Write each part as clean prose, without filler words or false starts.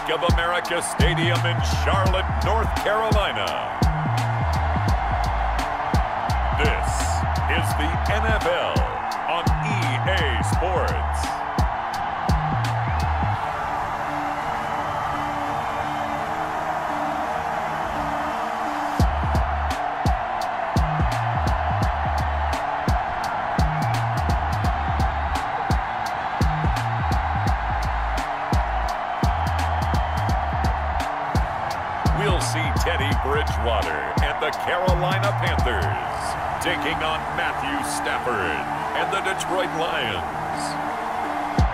Bank of America Stadium in Charlotte, North Carolina. This is the NFL on EA Sports. We'll see Teddy Bridgewater and the Carolina Panthers taking on Matthew Stafford and the Detroit Lions.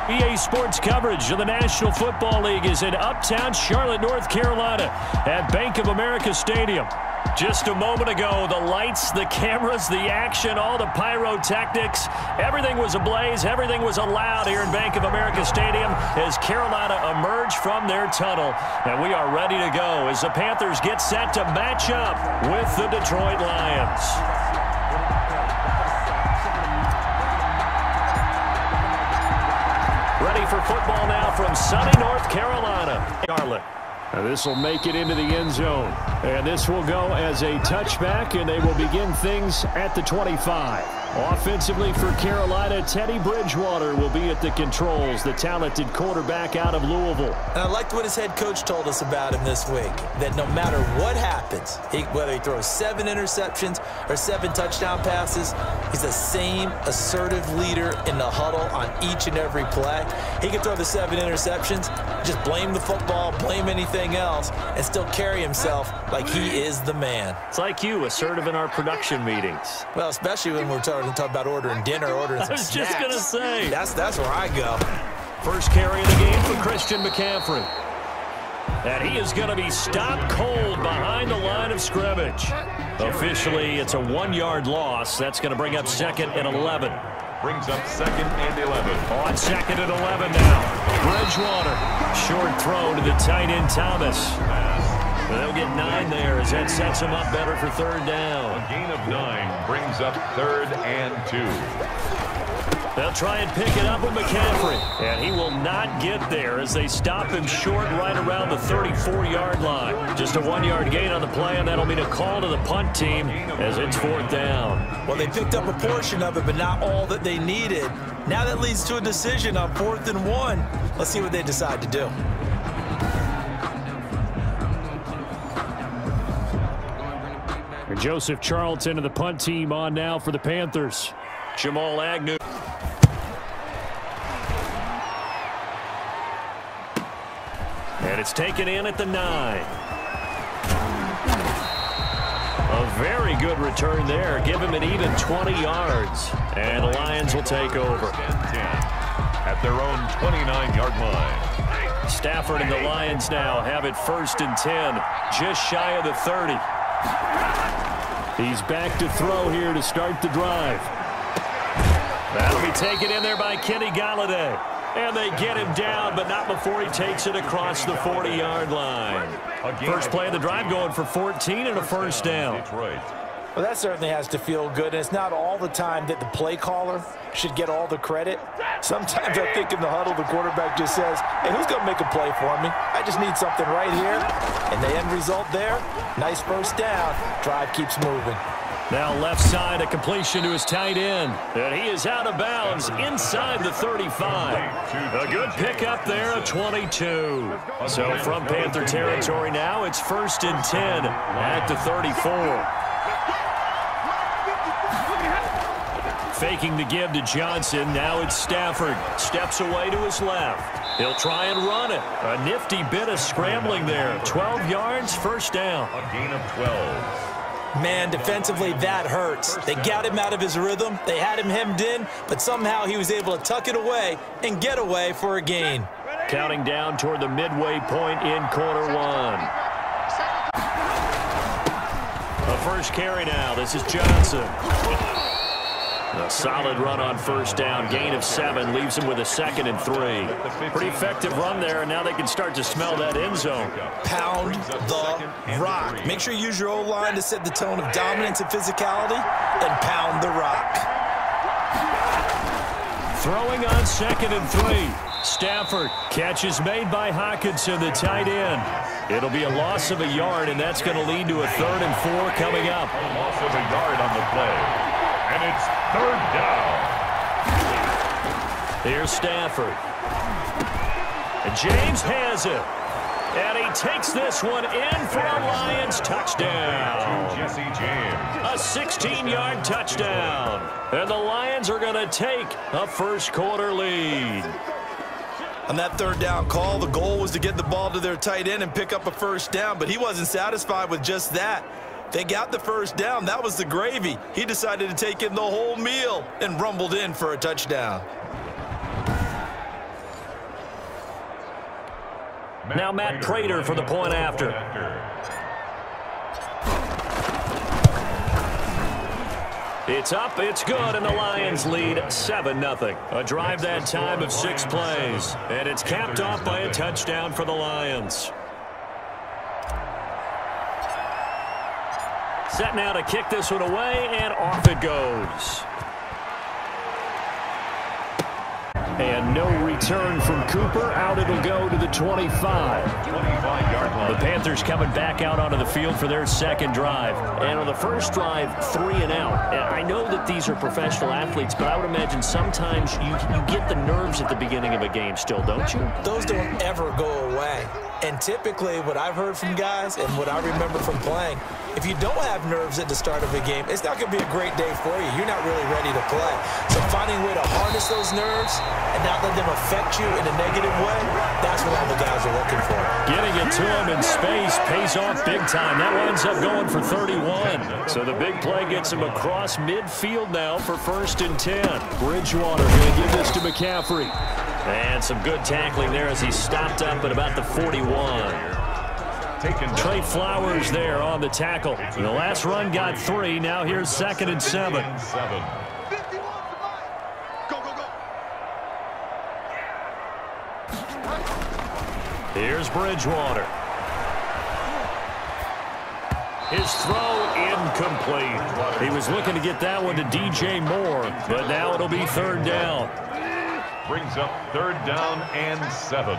EA Sports coverage of the National Football League is in uptown Charlotte, North Carolina at Bank of America Stadium. Just a moment ago, the lights, the cameras, the action, all the pyrotechnics, everything was ablaze, everything was allowed here in Bank of America Stadium as Carolina emerged from their tunnel. And we are ready to go as the Panthers get set to match up with the Detroit Lions. Ready for football now from sunny North Carolina. Charlotte. This will make it into the end zone. And this will go as a touchback, and they will begin things at the 25. Offensively for Carolina, Teddy Bridgewater will be at the controls, the talented quarterback out of Louisville. And I liked what his head coach told us about him this week, that no matter what happens, whether he throws 7 interceptions or 7 touchdown passes, he's the same assertive leader in the huddle on each and every play. He can throw the 7 interceptions, just blame the football, blame anything else, and still carry himself like he is the man. It's like you, assertive in our production meetings. Well, especially when we're talking about ordering dinner, ordering some snacks. I was just going to say. That's where I go. First carry of the game for Christian McCaffrey. And he is going to be stopped cold behind the line of scrimmage. Officially, it's a 1-yard loss. That's going to bring up 2nd and 11. Brings up 2nd and 11. On 2nd and 11 now. Bridgewater. Short throw to the tight end Thomas. They'll get 9 there as that sets him up better for 3rd down. A gain of 9 brings up 3rd and 2. They'll try and pick it up with McCaffrey. And he will not get there as they stop him short right around the 34-yard line. Just a 1-yard gain on the play, and that'll mean a call to the punt team as it's 4th down. Well, they picked up a portion of it, but not all that they needed. Now that leads to a decision on 4th and 1. Let's see what they decide to do. Joseph Charlton and the punt team on now for the Panthers. Jamal Agnew. And it's taken in at the 9. A very good return there. Give him an even 20 yards. And the Lions will take over. At their own 29-yard line. Stafford and the Lions now have it 1st and 10. Just shy of the 30. He's back to throw here to start the drive. That'll be taken in there by Kenny Gaudin. And they get him down, but not before he takes it across the 40-yard line. First play of the drive going for 14 and a 1st down. Well, that certainly has to feel good, and it's not all the time that the play caller should get all the credit. Sometimes I think in the huddle, the quarterback just says, hey, who's going to make a play for me? I just need something right here. And the end result there, nice 1st down. Drive keeps moving. Now left side, a completion to his tight end. And he is out of bounds inside the 35. A good pickup there, a 22. So from Panther territory now, it's 1st and 10 at the 34. Faking the give to Johnson. Now it's Stafford. Steps away to his left. He'll try and run it. A nifty bit of scrambling there. 12 yards, 1st down. A gain of 12. Man, defensively, that hurts. They got him out of his rhythm. They had him hemmed in, but somehow he was able to tuck it away and get away for a gain. Counting down toward the midway point in quarter 1. A first carry now. This is Johnson. A solid run on 1st down. Gain of 7 leaves him with a 2nd and 3. Pretty effective run there, and now they can start to smell that end zone. Pound the rock. Make sure you use your O-line to set the tone of dominance and physicality, and pound the rock. Throwing on 2nd and 3. Stafford, catch is made by Hockenson, the tight end. It'll be a loss of a yard, and that's going to lead to a 3rd and 4 coming up. A loss of a yard on the play. And it's 3rd down. Here's Stafford. And James has it. And he takes this one in for a Lions touchdown. Jesse James. A 16-yard touchdown. And the Lions are going to take a first-quarter lead. On that 3rd down call, the goal was to get the ball to their tight end and pick up a first down, but he wasn't satisfied with just that. They got the first down. That was the gravy. He decided to take in the whole meal and rumbled in for a touchdown. Now Matt Prater for the point after. It's up, it's good, and the Lions lead 7-0. A drive that time of 6 plays, and it's capped off by a touchdown for the Lions. Set now to kick this one away, and off it goes. And no return from Cooper. Out it'll go to the 25. 25-yard line. The Panthers coming back out onto the field for their second drive. And on the first drive, 3 and out. And I know that these are professional athletes, but I would imagine sometimes you get the nerves at the beginning of a game still, don't you? Those don't ever go away. And typically what I've heard from guys and what I remember from playing, if you don't have nerves at the start of a game, it's not going to be a great day for you. You're not really ready to play. So finding a way to harness those nerves and not let them affect you in a negative way, that's what all the guys are looking for. Getting it to him in space pays off big time. That winds up going for 31. So the big play gets him across midfield now for 1st and 10. Bridgewater going to give this to McCaffrey. And some good tackling there as he stopped up at about the 41. Trey Flowers there on the tackle. The last run got 3. Now here's 2nd and 7. Here's Bridgewater. His throw incomplete. He was looking to get that one to DJ Moore, but now it'll be 3rd down. Brings up 3rd down and 7.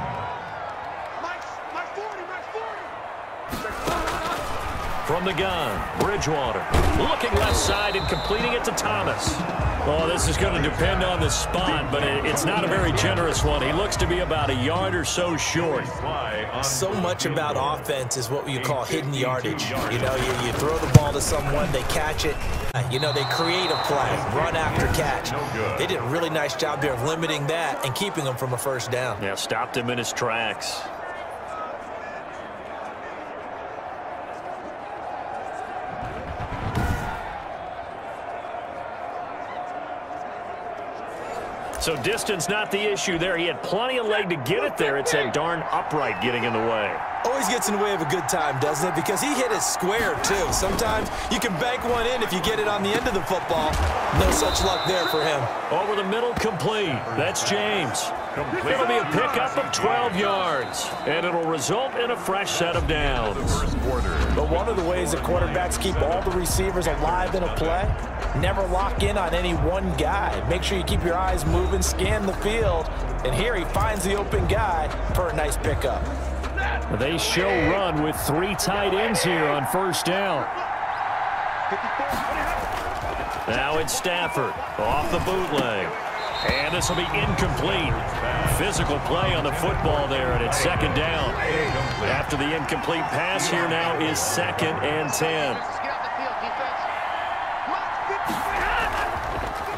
From the gun, Bridgewater looking left side and completing it to Thomas. Oh, this is going to depend on the spot, but it's not a very generous one. He looks to be about a yard or so short. So much about offense is what you call hidden yardage. You know, you throw the ball to someone, they catch it. You know, they create a play, run after catch. They did a really nice job there of limiting that and keeping him from a first down. Yeah, stopped him in his tracks. So distance not the issue there. He had plenty of leg to get it there. It's that darn upright getting in the way. Always gets in the way of a good time, doesn't it? Because he hit it square, too. Sometimes you can bank one in if you get it on the end of the football. No such luck there for him. Over the middle, complete. That's James. It'll be a pickup of 12 yards, and it'll result in a fresh set of downs. But one of the ways that quarterbacks keep all the receivers alive in a play, never lock in on any one guy. Make sure you keep your eyes moving, scan the field, and here he finds the open guy for a nice pickup. They show run with 3 tight ends here on 1st down. Now it's Stafford off the bootleg. And this will be incomplete. Physical play on the football there, and it's 2nd down. After the incomplete pass, here now is 2nd and 10.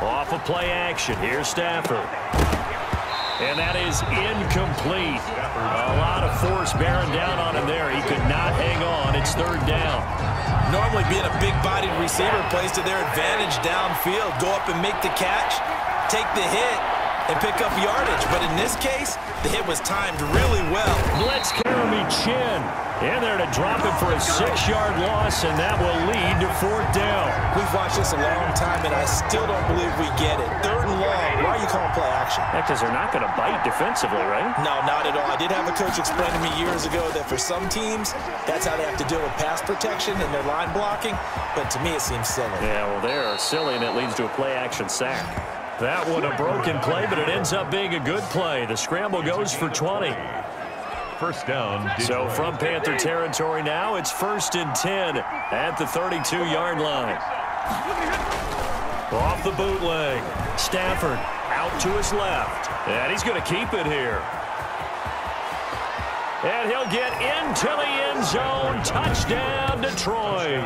Off of play action, here's Stafford. And that is incomplete. A lot of force bearing down on him there. He could not hang on. It's 3rd down. Normally being a big-bodied receiver plays to their advantage downfield. Go up and make the catch, take the hit, and pick up yardage. But in this case, the hit was timed really well. Blitz Jeremy Chin in there to drop him for a 6-yard loss, and that will lead to 4th down. We've watched this a long time, and I still don't believe we get it. 3rd and long. Why are you calling play action? Because they're not going to bite defensively, right? No, not at all. I did have a coach explain to me years ago that for some teams, that's how they have to deal with pass protection and their line blocking. But to me, it seems silly. Yeah, well, they are silly, and it leads to a play action sack. That one a broken play, but it ends up being a good play. The scramble goes for 20. First down. So from Panther territory now, it's 1st and 10 at the 32-yard line. Off the bootleg. Stafford out to his left. And he's going to keep it here. And he'll get into the end zone. Touchdown, Detroit.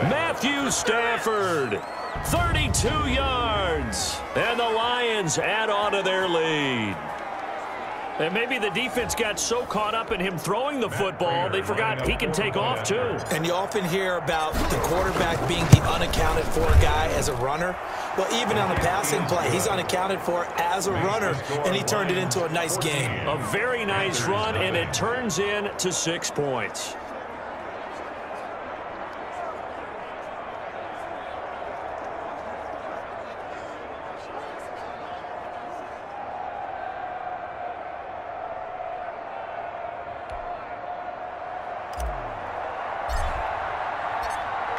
Matthew Stafford, 32 yards. And the Lions add on to their lead. And maybe the defense got so caught up in him throwing the football, they forgot he can take off too. And you often hear about the quarterback being the unaccounted for guy as a runner. Well, even on the passing play, he's unaccounted for as a runner, and he turned it into a nice game. A very nice run, and it turns into 6 points.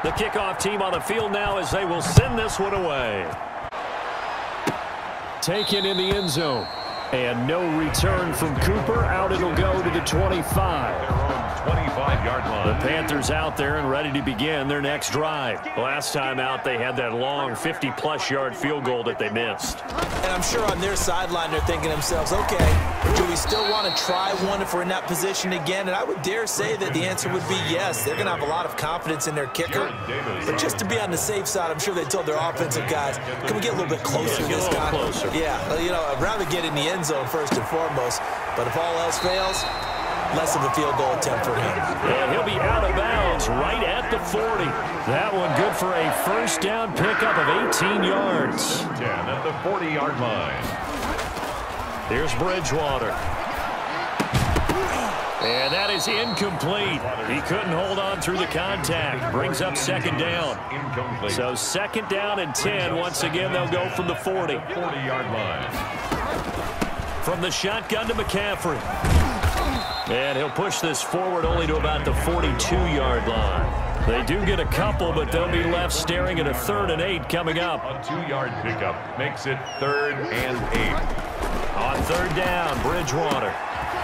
The kickoff team on the field now as they will send this one away. Taken in the end zone. And no return from Cooper. Out it'll go to the 25. 25-yard line. The Panthers out there and ready to begin their next drive. Last time out, they had that long 50-plus yard field goal that they missed. And I'm sure on their sideline, they're thinking to themselves, okay, do we still want to try one if we're in that position again? And I would dare say that the answer would be yes. They're going to have a lot of confidence in their kicker. But just to be on the safe side, I'm sure they told their offensive guys, can we get a little bit closer to this guy? Yeah, well, you know, I'd rather get in the end zone first and foremost. But if all else fails, less of a field goal attempt for him. And he'll be out of bounds right at the 40. That one good for a first down pickup of 18 yards. 10 at the 40-yard line. Here's Bridgewater. And that is incomplete. He couldn't hold on through the contact. Brings up second down. Incomplete. So second down and 10. Once again, they'll go from the 40. 40-yard line. From the shotgun to McCaffrey. And he'll push this forward only to about the 42-yard line. They do get a couple, but they'll be left staring at a 3rd and 8 coming up. A 2-yard pickup makes it 3rd and 8. On 3rd down, Bridgewater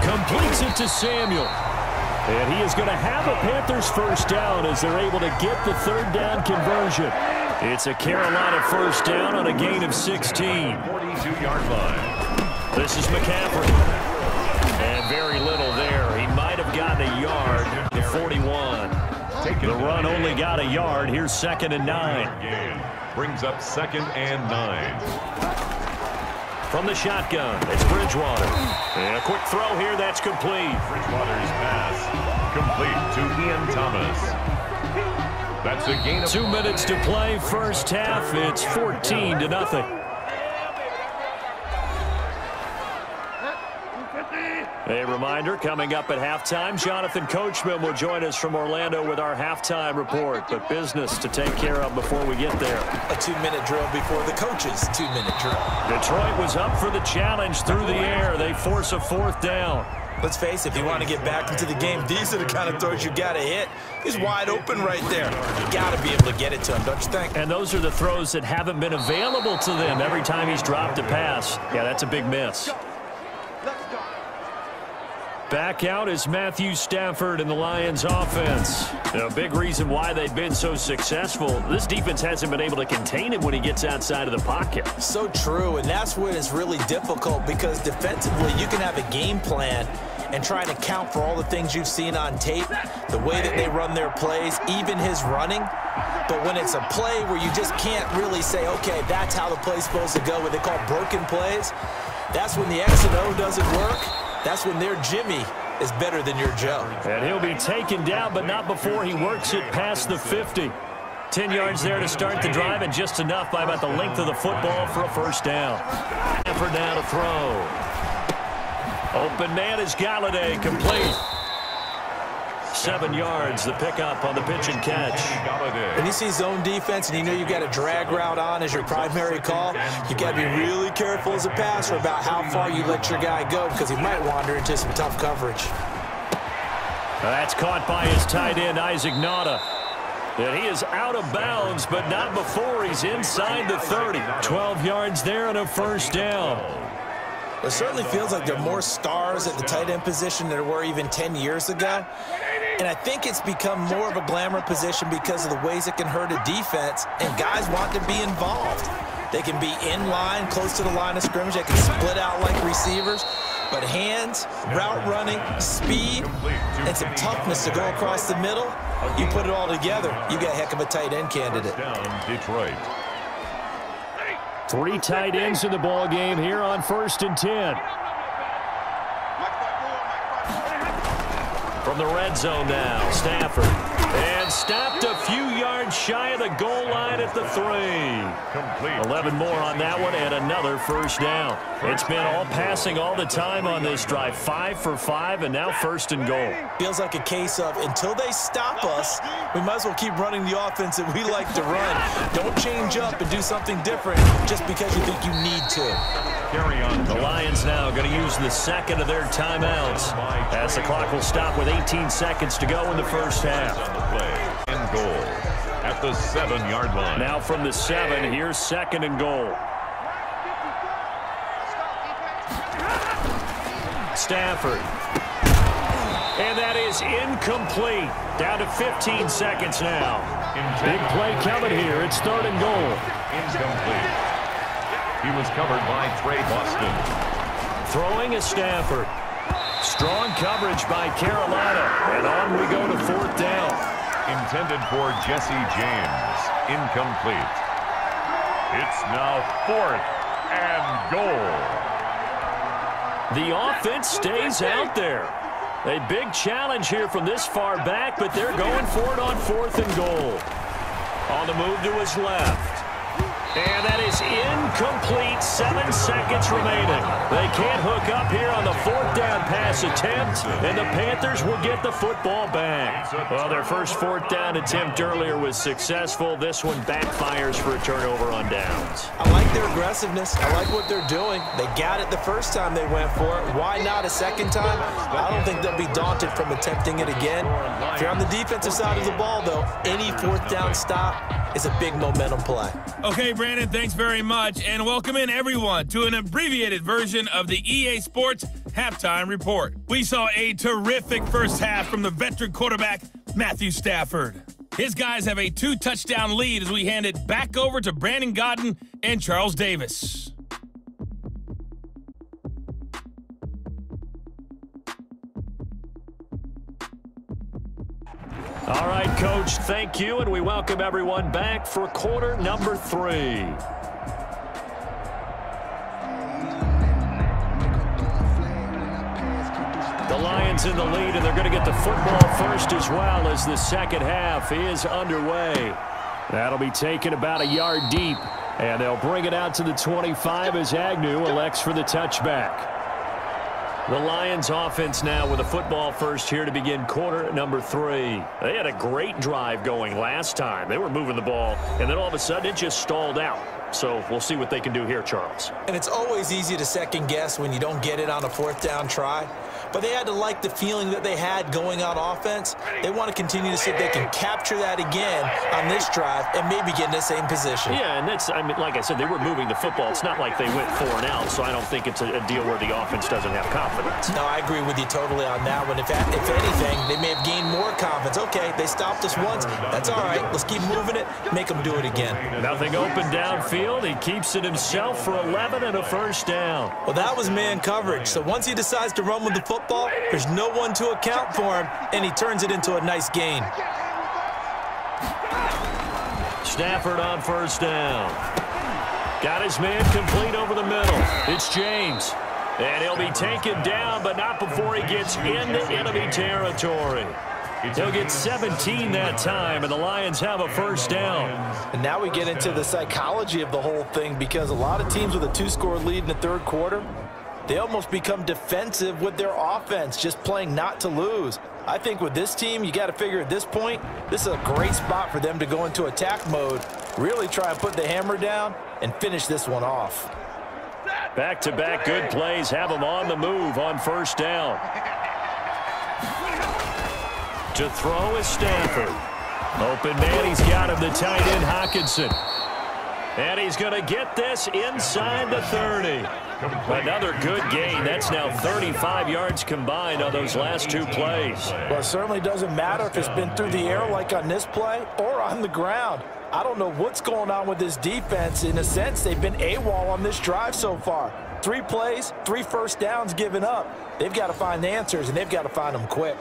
completes it to Samuel. And he is going to have a Panthers first down as they're able to get the 3rd down conversion. It's a Carolina first down on a gain of 16. 42-yard line. This is McCaffrey. And very little there. He might have gotten a yard to 41. The run only got a yard. Here's 2nd and 9. Brings up 2nd and 9. From the shotgun, it's Bridgewater. And a quick throw here, that's complete. Bridgewater's pass complete to Ian Thomas. That's a gain of 2 minutes to play. First half, it's 14-0. A reminder, coming up at halftime, Jonathan Coachman will join us from Orlando with our halftime report. But business to take care of before we get there. A 2-minute drill before the coach's 2-minute drill. Detroit was up for the challenge through the air. They force a 4th down. Let's face it, if you want to get back into the game, these are the kind of throws you got to hit. He's wide open right there. You got to be able to get it to him, don't you think? And those are the throws that haven't been available to them every time he's dropped a pass. Yeah, that's a big miss. Back out is Matthew Stafford in the Lions offense. A big reason why they've been so successful. This defense hasn't been able to contain him when he gets outside of the pocket. So true, and that's when it's really difficult because defensively you can have a game plan and try to account for all the things you've seen on tape, the way that they run their plays, even his running. But when it's a play where you just can't really say, okay, that's how the play's supposed to go, what they call broken plays, that's when the X and O doesn't work. That's when their Jimmy is better than your Joe. And he'll be taken down, but not before he works it past the 50. 10 yards there to start the drive, and just enough by about the length of the football for a first down. Effort now to throw. Open man is Gaudin, complete. 7 yards, the pickup on the pitch and catch. When you see zone defense and you know you've got a drag route on as your primary call, you got to be really careful as a passer about how far you let your guy go because he might wander into some tough coverage. That's caught by his tight end, Isaac Nauta. And he is out of bounds, but not before he's inside the 30. 12 yards there and a first down. It certainly feels like there are more stars at the tight end position than there were even 10 years ago. And I think it's become more of a glamour position because of the ways it can hurt a defense, and guys want to be involved. They can be in line, close to the line of scrimmage. They can split out like receivers. But hands, route running, speed, and some toughness to go across the middle, you put it all together, you got a heck of a tight end candidate. Detroit. 3 tight ends in the ball game here on 1st and 10. From the red zone now, Stafford. And stopped a few yards shy of the goal line at the 3. 11 more on that one and another first down. It's been all passing all the time on this drive. 5 for 5 and now 1st and goal. Feels like a case of until they stop us, we might as well keep running the offense that we like to run. Don't change up and do something different just because you think you need to. The Lions now going to use the second of their timeouts as the clock will stop with 18 seconds to go in the first half. And goal at the 7-yard line. Now from the 7, here's 2nd and goal. Stafford. And that is incomplete. Down to 15 seconds now. Big play coming here. It's 3rd and goal. Incomplete. He was covered by Trey Boston. Throwing is Stafford. Strong coverage by Carolina. And on we go to 4th down. Intended for Jesse James. Incomplete. It's now 4th and goal. The offense stays out there. A big challenge here from this far back, but they're going for it on 4th and goal. On the move to his left. And that is incomplete. 7 seconds remaining. They can't hook up here on the 4th down pass attempt, and the Panthers will get the football back. Well, their first 4th down attempt earlier was successful. This one backfires for a turnover on downs. I like their aggressiveness. I like what they're doing. They got it the first time they went for it. Why not a second time? I don't think they'll be daunted from attempting it again. If you're on the defensive side of the ball, though, any 4th down stop is a big momentum play. Okay, Brandon, thanks very much, and welcome in everyone to an abbreviated version of the EA Sports Halftime Report. We saw a terrific first half from the veteran quarterback, Matthew Stafford. His guys have a 2-touchdown lead as we hand it back over to Brandon Gaudin and Charles Davis. All right, Coach, thank you, and we welcome everyone back for quarter number 3. The Lions in the lead, and they're going to get the football first as well as the second half is underway. That'll be taken about a yard deep, and they'll bring it out to the 25 as Agnew elects for the touchback. The Lions offense now with a football first here to begin quarter number 3. They had a great drive going last time. They were moving the ball, and then all of a sudden it just stalled out. So we'll see what they can do here, Charles. And it's always easy to second guess when you don't get it on a 4th down try. But they had to like the feeling that they had going on offense. They want to continue to see if they can capture that again on this drive and maybe get in the same position. Yeah, and that's, I mean, like I said, they were moving the football. It's not like they went 4 and out, so I don't think it's a deal where the offense doesn't have confidence. No, I agree with you totally on that one. If anything, they may have gained more confidence. Okay, they stopped us once. That's all right. Let's keep moving it, make them do it again. Nothing open downfield. He keeps it himself for 11 and a first down. Well, that was man coverage. So once he decides to run with the football, there's no one to account for him, and he turns it into a nice gain. Stafford on first down. Got his man complete over the middle. It's James. And he'll be taken down, but not before he gets into enemy territory. He'll get 17 that time, and the Lions have a first down. And now we get into the psychology of the whole thing, because a lot of teams with a 2-score lead in the 3rd quarter, they almost become defensive with their offense, just playing not to lose. I think with this team, you got to figure at this point, this is a great spot for them to go into attack mode, really try and put the hammer down and finish this one off. Back-to-back good plays have them on the move on first down. To throw is Stafford. Open man, he's got him, the tight end, Hockenson. And he's going to get this inside the 30. Another good gain. That's now 35 yards combined on those last two plays. Well, it certainly doesn't matter if it's been through the air like on this play or on the ground. I don't know what's going on with this defense. In a sense, they've been AWOL on this drive so far. 3 plays, 3 first downs given up. They've got to find the answers, and they've got to find them quick.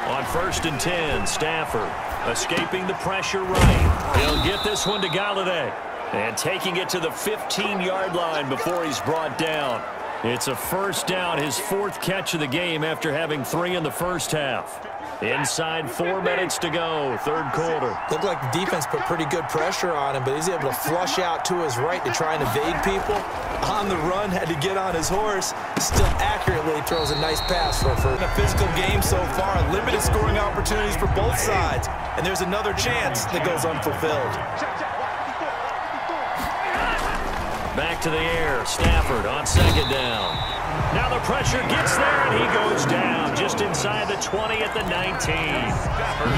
On 1st and 10, Stafford escaping the pressure right. He'll get this one to Gaudin. And taking it to the 15-yard line before he's brought down. It's a first down, his 4th catch of the game after having 3 in the first half. Inside 4 minutes to go, 3rd quarter. Looked like the defense put pretty good pressure on him, but he's able to flush out to his right to try and evade people. On the run, had to get on his horse. Still accurately throws a nice pass for a physical game so far. Limited scoring opportunities for both sides. And there's another chance that goes unfulfilled. Back to the air, Stafford on 2nd down. Now the pressure gets there, and he goes down just inside the 20 at the 19.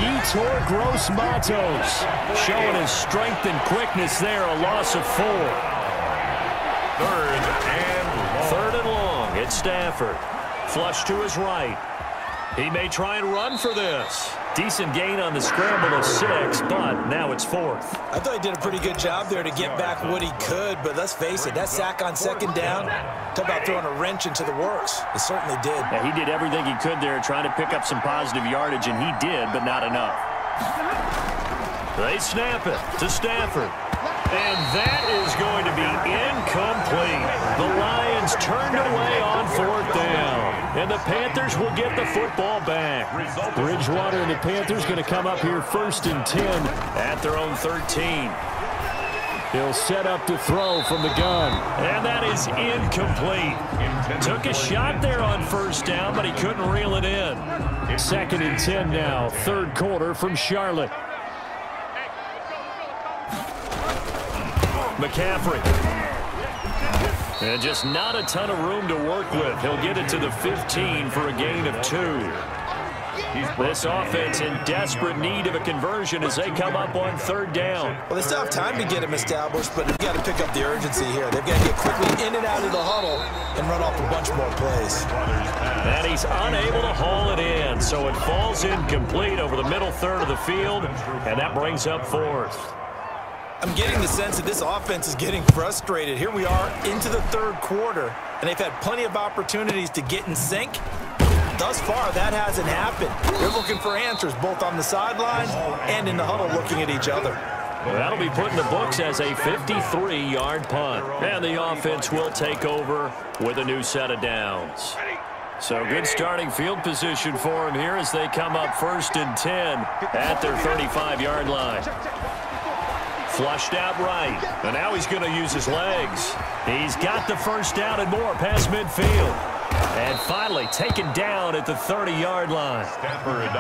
Yetur Gross-Matos showing his strength and quickness there, a loss of 4. 3rd and long. It's Stafford. Flush to his right. He may try and run for this. Decent gain on the scramble of 6, but now it's 4th. I thought he did a pretty good job there to get back what he could, but let's face it, that sack on 2nd down, talk about throwing a wrench into the works. It certainly did. Yeah, he did everything he could there trying to pick up some positive yardage, and he did, but not enough. They snap it to Stafford. And that is going to be incomplete. The Lions turned away on 4th down. And the Panthers will get the football back. Bridgewater and the Panthers going to come up here 1st and 10 at their own 13. He'll set up to throw from the gun. And that is incomplete. Took a shot there on 1st down, but he couldn't reel it in. 2nd and 10 now, 3rd quarter from Charlotte. McCaffrey. And just not a ton of room to work with. He'll get it to the 15 for a gain of 2. This offense in desperate need of a conversion as they come up on 3rd down. Well, they still have time to get him established, but they've got to pick up the urgency here. They've got to get quickly in and out of the huddle and run off a bunch more plays. And he's unable to haul it in, so it falls incomplete over the middle 3rd of the field, and that brings up 4th. I'm getting the sense that this offense is getting frustrated. Here we are into the 3rd quarter, and they've had plenty of opportunities to get in sync. Thus far, that hasn't happened. They're looking for answers both on the sidelines and in the huddle looking at each other. Well, that'll be put in the books as a 53-yard punt. And the offense will take over with a new set of downs. So good starting field position for him here as they come up 1st and 10 at their 35-yard line. Flushed out right, and now he's going to use his legs. He's got the 1st down and more past midfield. And finally taken down at the 30-yard line.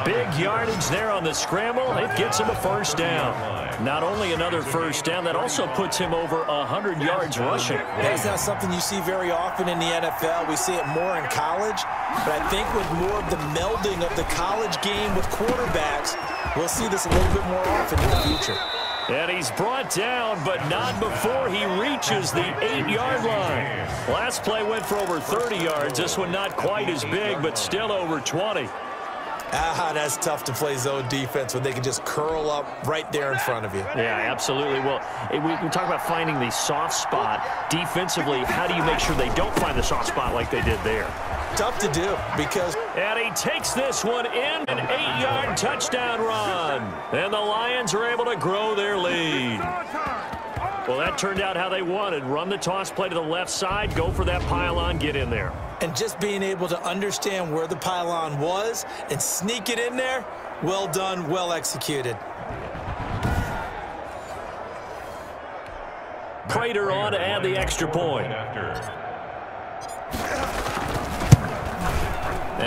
Big yardage there on the scramble. It gets him a 1st down. Not only another 1st down, that also puts him over 100 yards rushing. That's not something you see very often in the NFL. We see it more in college. But I think with more of the melding of the college game with quarterbacks, we'll see this a little bit more often in the future. And he's brought down, but not before he reaches the 8-yard line. Last play went for over 30 yards. This one not quite as big, but still over 20. That's tough to play zone defense when they can just curl up right there in front of you. Yeah, absolutely. Well, we talk about finding the soft spot. Defensively, how do you make sure they don't find the soft spot like they did there? Tough to do because... And he takes this one in, an 8-yard touchdown run. And the Lions are able to grow their lead. Well, that turned out how they wanted. Run the toss play to the left side, go for that pylon, get in there. And just being able to understand where the pylon was and sneak it in there, well done, well executed. Prater on to add the extra point.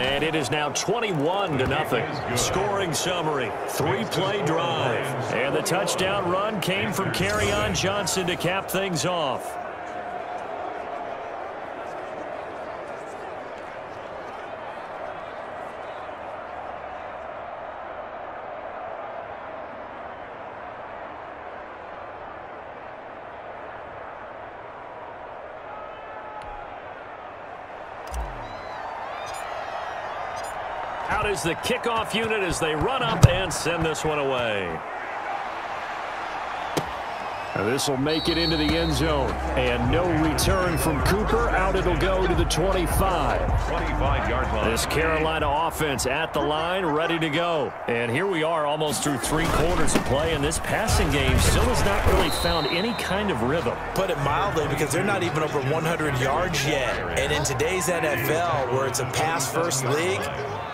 And it is now 21-0. Scoring summary, 3-play drive. And the touchdown run came from Kerryon Johnson to cap things off. Out is the kickoff unit as they run up and send this one away. This will make it into the end zone. And no return from Cooper. Out it'll go to the 25. 25-yard line. This Carolina offense at the line, ready to go. And here we are almost through 3 quarters of play, and this passing game still has not really found any kind of rhythm. Put it mildly, because they're not even over 100 yards yet. And in today's NFL, where it's a pass-first league,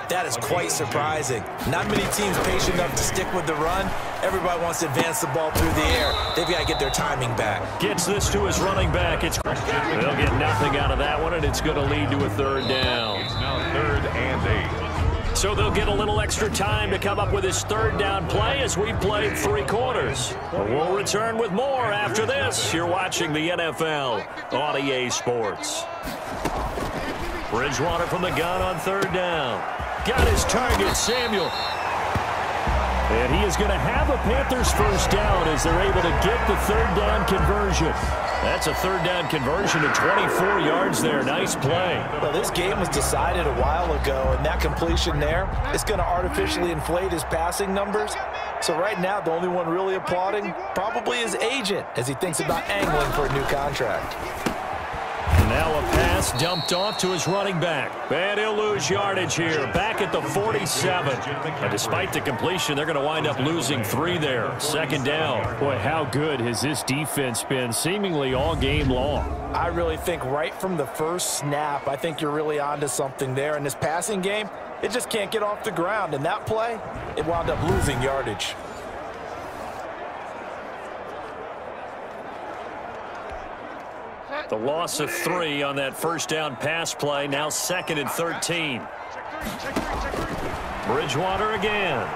that is quite surprising. Not many teams patient enough to stick with the run. Everybody wants to advance the ball through the air. They've got to get their timing back. Gets this to his running back. They'll get nothing out of that one, and it's going to lead to a 3rd down. It's now 3rd and 8. So they'll get a little extra time to come up with his 3rd down play as we played 3 quarters. We'll return with more after this. You're watching the NFL on EA Sports. Bridgewater from the gun on 3rd down. Got his target, Samuel. And he is going to have a Panthers 1st down as they're able to get the 3rd down conversion. That's a 3rd down conversion to 24 yards there. Nice play. Well, this game was decided a while ago, and that completion there is going to artificially inflate his passing numbers. So right now, the only one really applauding probably his agent as he thinks about angling for a new contract. Now a pass dumped off to his running back. And he'll lose yardage here. Back at the 47. And despite the completion, they're going to wind up losing 3 there. 2nd down. Boy, how good has this defense been seemingly all game long? I really think right from the first snap, I think you're really onto something there. In this passing game, it just can't get off the ground. And that play, it wound up losing yardage. The loss of 3 on that 1st down pass play. Now 2nd and 13. Bridgewater again.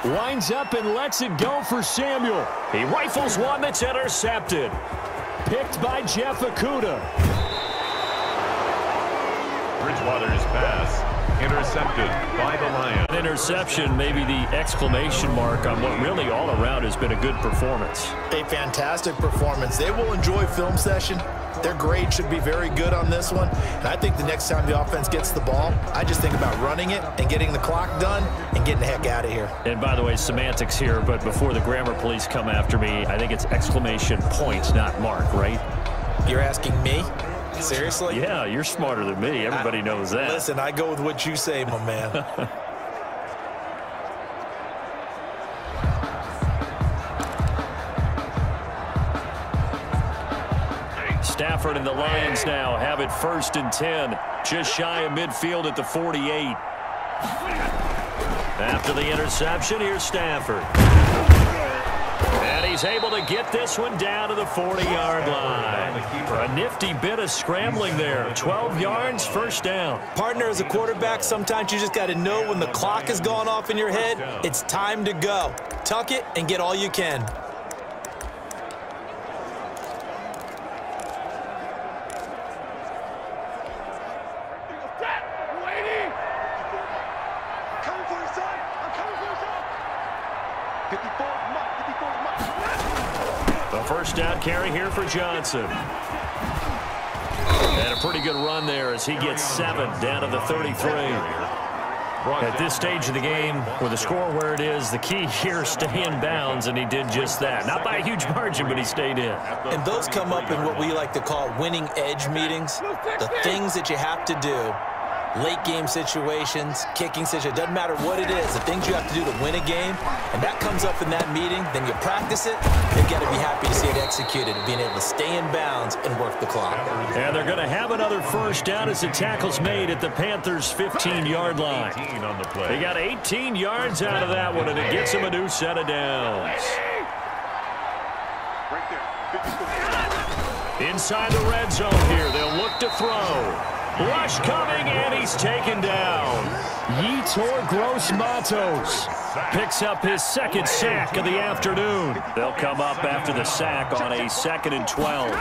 Winds up and lets it go for Samuel. He rifles one that's intercepted. Picked by Jeff Okudah. Bridgewater's pass intercepted by the Lions. An interception, maybe the exclamation mark on what really all around has been a good performance. A fantastic performance. They will enjoy film session. Their grade should be very good on this one. And I think the next time the offense gets the ball, I just think about running it and getting the clock done and getting the heck out of here. And by the way, semantics here, but before the grammar police come after me, I think it's exclamation point, not mark, right? You're asking me? Seriously? Yeah, you're smarter than me. Everybody knows that. Listen, I go with what you say, my man. Stafford and the Lions now have it 1st and 10. Just shy of midfield at the 48. After the interception, here's Stafford. And he's able to get this one down to the 40-yard line. A nifty bit of scrambling there. 12 yards, 1st down. Partner, as a quarterback, sometimes you just got to know when the clock has gone off in your head, it's time to go. Tuck it and get all you can. The 1st down carry here for Johnson. And a pretty good run there as he gets 7 down to the 33. At this stage of the game, with the score where it is, the key here is stay in bounds, and he did just that. Not by a huge margin, but he stayed in. And those come up in what we like to call winning edge meetings. The things that you have to do. Late game situations, kicking situations, doesn't matter what it is, the things you have to do to win a game, and that comes up in that meeting, then you practice it, you've got to be happy to see it executed, being able to stay in bounds and work the clock. And they're going to have another 1st down as the tackle's made at the Panthers' 15-yard line. They got 18 yards out of that one, and it gets them a new set of downs. Inside the red zone here, they'll look to throw. Rush coming, and he's taken down. Yetur Gross-Matos picks up his second sack of the afternoon. They'll come up after the sack on a 2nd and 12.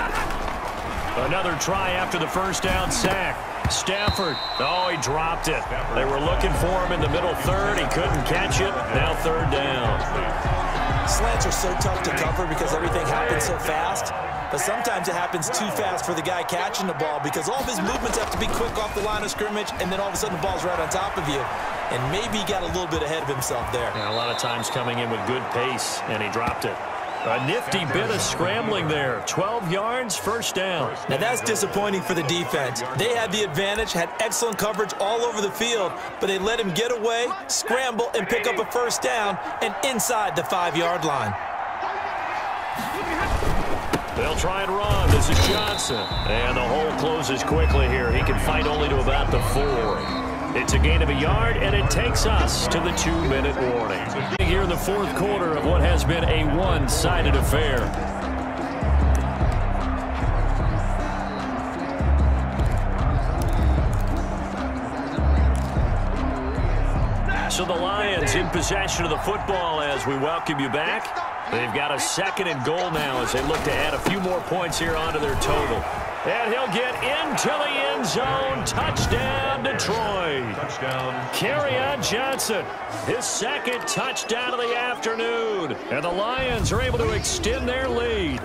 Another try after the first down sack. Stafford, oh, he dropped it. They were looking for him in the middle third. He couldn't catch it. Now 3rd down. Slants are so tough to cover because everything happens so fast. But sometimes it happens too fast for the guy catching the ball because all of his movements have to be quick off the line of scrimmage, and then all of a sudden the ball's right on top of you. And maybe he got a little bit ahead of himself there. Yeah, a lot of times coming in with good pace, and he dropped it. A nifty bit of scrambling there. 12 yards, 1st down. Now that's disappointing for the defense. They had the advantage, had excellent coverage all over the field, but they let him get away, scramble, and pick up a 1st down, and inside the 5-yard line. They'll try and run. This is Johnson. And the hole closes quickly here. He can fight only to about the 4. It's a gain of a yard, and it takes us to the 2-minute warning. Here in the 4th quarter of what has been a one-sided affair. So the Lions in possession of the football as we welcome you back. They've got a 2nd and goal now as they look to add a few more points here onto their total. And he'll get into the end zone. Touchdown, Detroit. Touchdown. Kerryon Johnson, his 2nd touchdown of the afternoon. And the Lions are able to extend their lead.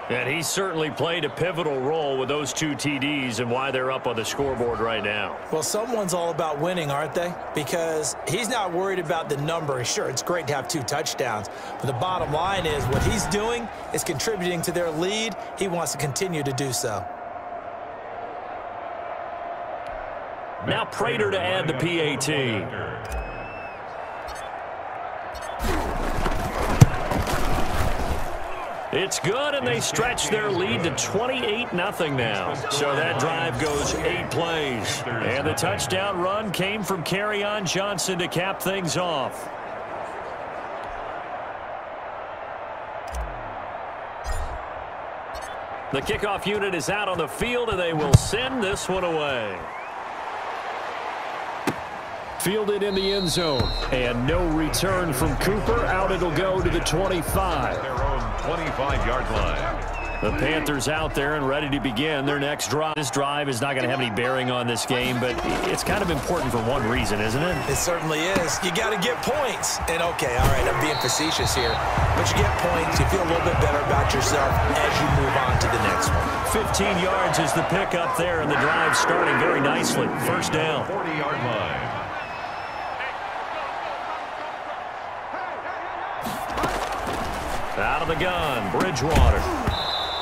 And he certainly played a pivotal role with those 2 TDs and why they're up on the scoreboard right now. Well, someone's all about winning, aren't they? Because he's not worried about the number. Sure, it's great to have 2 touchdowns. But the bottom line is what he's doing is contributing to their lead. He wants to continue to do so. Now Prater to add the PAT. It's good, and they stretch their lead to 28-0 now. So that drive goes 8 plays. And the touchdown run came from Kerryon Johnson to cap things off. The kickoff unit is out on the field, and they will send this one away. Fielded in the end zone, and no return from Cooper. Out it'll go to the 25. Their own 25-yard line. The Panthers out there and ready to begin their next drive. This drive is not going to have any bearing on this game, but it's kind of important for one reason, isn't it? It certainly is. You got to get points. And, okay, all right, I'm being facetious here. But you get points, you feel a little bit better about yourself as you move on to the next one. 15 yards is the pickup there, and the drive starting very nicely. 1st down. 40-yard line. Out of the gun, Bridgewater.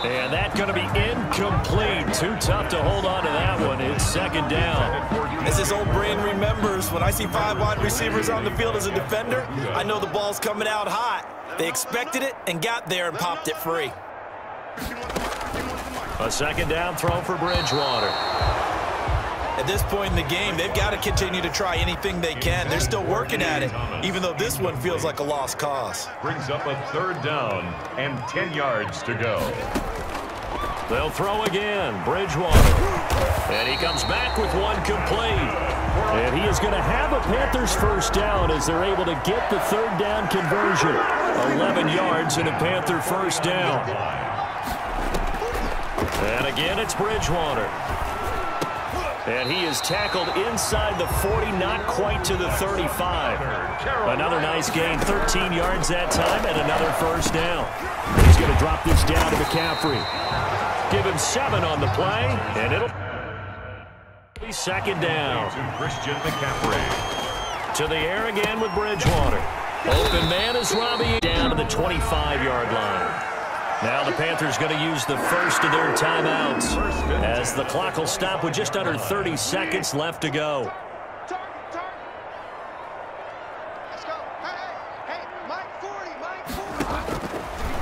And that's going to be incomplete. Too tough to hold on to that one. It's 2nd down. As this old brain remembers, when I see 5 wide receivers on the field as a defender, I know the ball's coming out hot. They expected it and got there and popped it free. A 2nd down throw for Bridgewater. At this point in the game, they've got to continue to try anything they can. They're still working at it, even though this one feels like a lost cause. Brings up a 3rd down and 10 yards to go. They'll throw again. Bridgewater. And he comes back with one complete. And he is going to have a Panthers 1st down as they're able to get the 3rd down conversion. 11 yards and a Panther 1st down. And again, it's Bridgewater. And he is tackled inside the 40, not quite to the 35. Another nice gain, 13 yards that time, and another 1st down. He's going to drop this down to McCaffrey. Give him 7 on the play, and it'll be 2nd down. To Christian McCaffrey. To the air again with Bridgewater. Open man is Robbie down to the 25-yard line. Now the Panthers going to use the first of their timeouts as the clock will stop with just under 30 seconds left to go.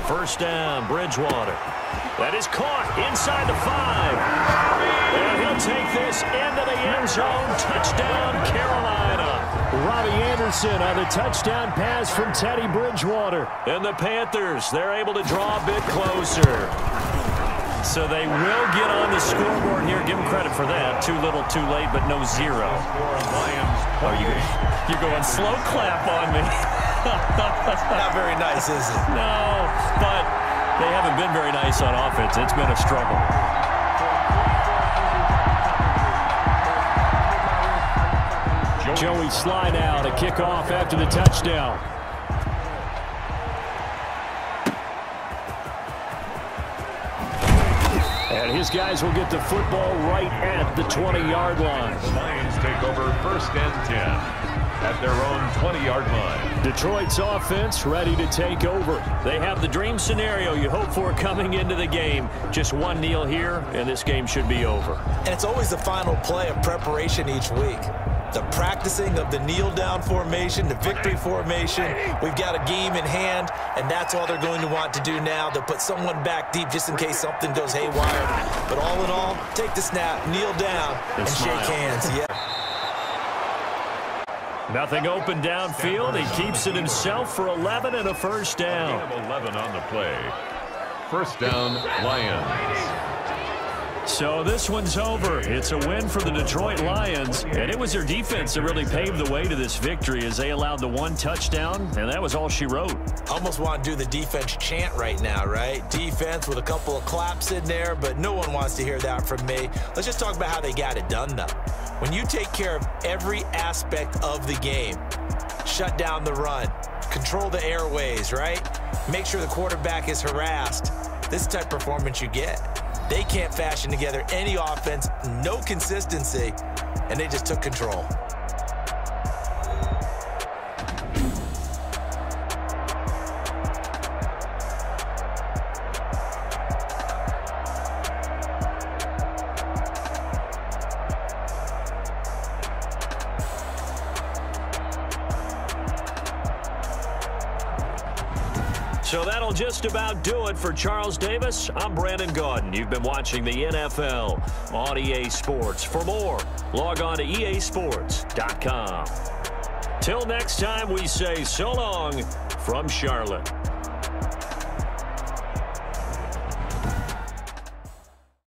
First down, Bridgewater. That is caught inside the 5. And he'll take this into the end zone. Touchdown, Carolina. Robbie Anderson on the touchdown pass from Teddy Bridgewater. And the Panthers, they're able to draw a bit closer. So they will get on the scoreboard here. Give them credit for that. Too little, too late, but no zero. Oh, you're going slow clap on me. Not very nice, is it? No, but they haven't been very nice on offense. It's been a struggle. Joey slide out, a kickoff after the touchdown. And his guys will get the football right at the 20-yard line. The Lions take over 1st and 10 at their own 20-yard line. Detroit's offense ready to take over. They have the dream scenario you hope for coming into the game. Just one kneel here, and this game should be over. And it's always the final play of preparation each week. The practicing of the kneel-down formation, the victory formation. We've got a game in hand, and that's all they're going to want to do now. They'll put someone back deep just in case something goes haywire. But all in all, take the snap, kneel down, and shake hands. Yeah. Nothing open downfield. He keeps it himself for 11 and a first down. 11 on the play. 1st down, Lions. So this one's over. It's a win for the Detroit Lions, and it was their defense that really paved the way to this victory as they allowed the one touchdown, and that was all she wrote. Almost want to do the defense chant right now, right? Defense with a couple of claps in there, but no one wants to hear that from me. Let's just talk about how they got it done, though. When you take care of every aspect of the game, shut down the run, control the airways, right? Make sure the quarterback is harassed. This type of performance you get. They can't fashion together any offense, no consistency, and they just took control. So that'll just about do it for Charles Davis. I'm Brandon Gaudin. You've been watching the NFL on EA Sports. For more, log on to easports.com. Till next time, we say so long from Charlotte.